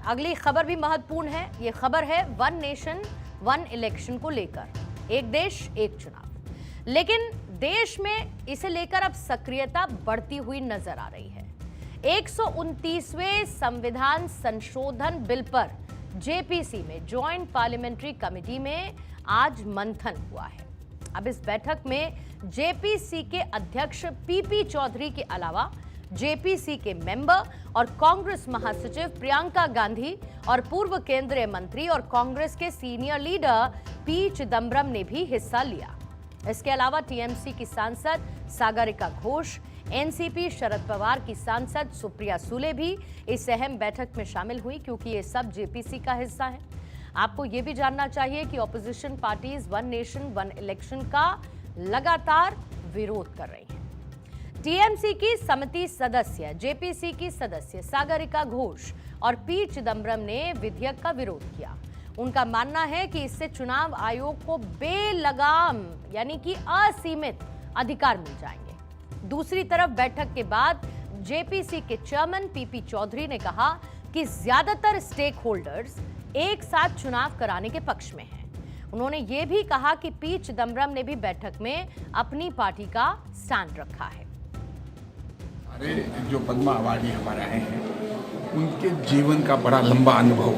अगली खबर भी महत्वपूर्ण है। ये खबर है वन नेशन वन इलेक्शन को लेकर, एक देश एक चुनाव। लेकिन देश में इसे लेकर अब सक्रियता बढ़ती हुई नजर आ रही है। 129वें संविधान संशोधन बिल पर जेपीसी में ज्वाइंट पार्लियामेंट्री कमेटी में आज मंथन हुआ है। अब इस बैठक में जेपीसी के अध्यक्ष पीपी चौधरी के अलावा जेपीसी के मेंबर और कांग्रेस महासचिव प्रियंका गांधी और पूर्व केंद्रीय मंत्री और कांग्रेस के सीनियर लीडर पी चिदम्बरम ने भी हिस्सा लिया। इसके अलावा टीएमसी की सांसद सागरिका घोष, एनसीपी शरद पवार की सांसद सुप्रिया सुले भी इस अहम बैठक में शामिल हुई, क्योंकि ये सब जेपीसी का हिस्सा है। आपको ये भी जानना चाहिए कि opposition parties one nation one election का लगातार विरोध कर रही हैं। टीएमसी की समिति सदस्य, जेपीसी की सदस्य सागरिका घोष और पी चिदम्बरम ने विधेयक का विरोध किया। उनका मानना है कि इससे चुनाव आयोग को बेलगाम यानी कि असीमित अधिकार मिल जाएंगे। दूसरी तरफ बैठक के बाद जेपीसी के चेयरमैन पीपी चौधरी ने कहा कि ज्यादातर स्टेक होल्डर्स एक साथ चुनाव कराने के पक्ष में हैं। उन्होंने ये भी कहा कि पी चिदम्बरम ने भी बैठक में अपनी पार्टी का स्टैंड रखा है। अरे जो पद्मा अवार्डी हमारे आए हैं, उनके जीवन का बड़ा लंबा अनुभव,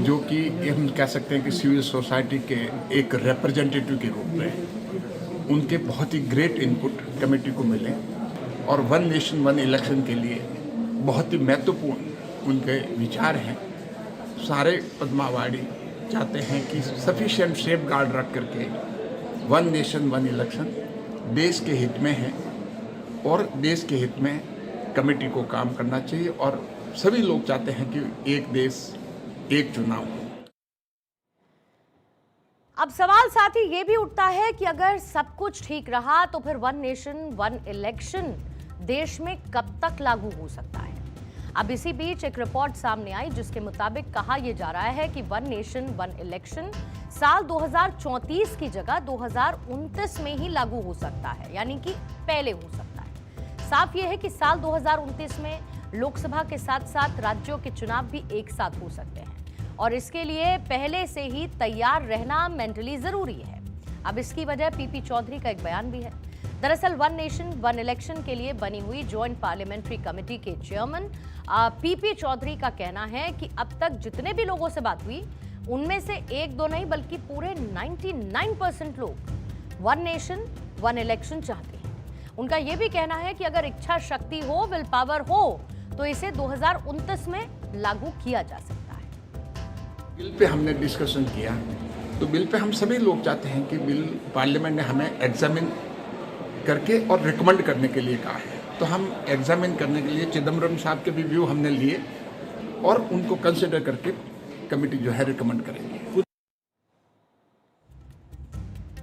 जो कि हम कह सकते हैं कि सिविल सोसाइटी के एक रिप्रेजेंटेटिव के रूप में उनके बहुत ही ग्रेट इनपुट कमेटी को मिले और वन नेशन वन इलेक्शन के लिए बहुत ही महत्वपूर्ण उनके विचार हैं। सारे पद्मा अवार्डी चाहते हैं कि सफिशिएंट सेफ गार्ड रख करके वन नेशन वन इलेक्शन देश के हित में है और देश के हित में कमेटी को काम करना चाहिए और सभी लोग चाहते हैं कि एक देश एक चुनाव हो। अब सवाल साथ ही ये भी उठता है कि अगर सब कुछ ठीक रहा तो फिर वन नेशन वन इलेक्शन देश में कब तक लागू हो सकता है। अब इसी बीच एक रिपोर्ट सामने आई जिसके मुताबिक कहा यह जा रहा है कि वन नेशन वन इलेक्शन साल 2034 की जगह 2029 में ही लागू हो सकता है, यानी कि पहले हो सकता है। साफ यह है कि साल 2029 में लोकसभा के साथ साथ राज्यों के चुनाव भी एक साथ हो सकते हैं और इसके लिए पहले से ही तैयार रहना मेंटली जरूरी है। अब इसकी वजह पीपी चौधरी का एक बयान भी है। दरअसल वन नेशन वन इलेक्शन के लिए बनी हुई ज्वाइंट पार्लियामेंट्री कमेटी के चेयरमैन पीपी चौधरी का कहना है कि अब तक जितने भी लोगों से बात हुई उनमें से एक दो नहीं बल्कि पूरे 99% लोग वन नेशन वन इलेक्शन चाहते हैं। उनका यह भी कहना है कि अगर इच्छा शक्ति हो, विल पावर हो, तो इसे 2029 में लागू किया जा सकता है। बिल पे हमने डिस्कशन किया तो बिल पे हम सभी लोग चाहते हैं कि बिल पार्लियामेंट ने हमें एग्जामिन करके और रिकमेंड करने के लिए कहा है, तो हम एग्जामिन करने के लिए चिदम्बरम साहब के भी व्यू हमने लिए और उनको कंसिडर करके कमेटी जो है रिकमेंड करेंगे।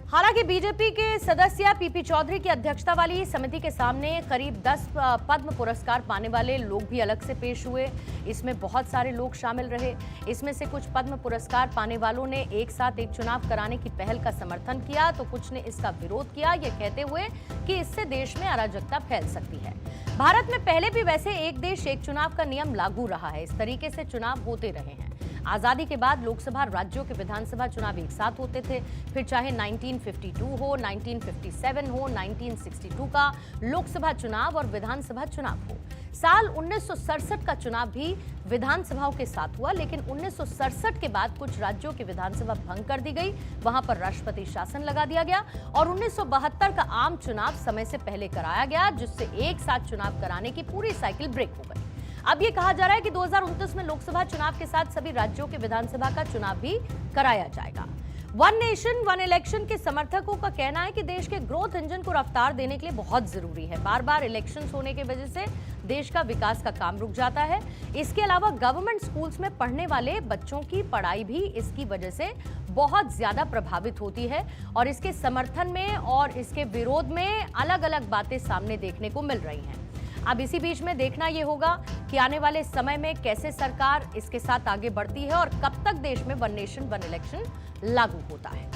हालांकि बीजेपी के सदस्य पीपी चौधरी की अध्यक्षता वाली समिति के सामने करीब 10 पद्म पुरस्कार पाने वाले लोग भी अलग से पेश हुए। इसमें बहुत सारे लोग शामिल रहे। इसमें से कुछ पद्म पुरस्कार पाने वालों ने एक साथ एक चुनाव कराने की पहल का समर्थन किया, तो कुछ ने इसका विरोध किया, ये कहते हुए कि इससे देश में अराजकता फैल सकती है। भारत में पहले भी वैसे एक देश एक चुनाव का नियम लागू रहा है। इस तरीके से चुनाव होते रहे हैं। आजादी के बाद लोकसभा राज्यों के विधानसभा चुनाव एक साथ होते थे, फिर चाहे 1952 हो, 1957 हो, 1962 का लोकसभा चुनाव और विधानसभा चुनाव हो। साल 1967 का चुनाव भी विधानसभाओं के साथ हुआ, लेकिन 1967 के बाद कुछ राज्यों की विधानसभा भंग कर दी गई, वहां पर राष्ट्रपति शासन लगा दिया गया और 1972 का आम चुनाव समय से पहले कराया गया, जिससे एक साथ चुनाव कराने की पूरी साइकिल ब्रेक हो गई। अब ये कहा जा रहा है कि 2029 में लोकसभा चुनाव के साथ सभी राज्यों के विधानसभा का चुनाव भी कराया जाएगा। वन नेशन वन इलेक्शन के समर्थकों का कहना है कि देश के ग्रोथ इंजन को रफ्तार देने के लिए बहुत जरूरी है। बार बार इलेक्शंस होने की वजह से देश का विकास का काम रुक जाता है। इसके अलावा गवर्नमेंट स्कूल्स में पढ़ने वाले बच्चों की पढ़ाई भी इसकी वजह से बहुत ज्यादा प्रभावित होती है और इसके समर्थन में और इसके विरोध में अलग अलग बातें सामने देखने को मिल रही हैं। अब इसी बीच में देखना यह होगा कि आने वाले समय में कैसे सरकार इसके साथ आगे बढ़ती है और कब तक देश में वन नेशन वन इलेक्शन लागू होता है।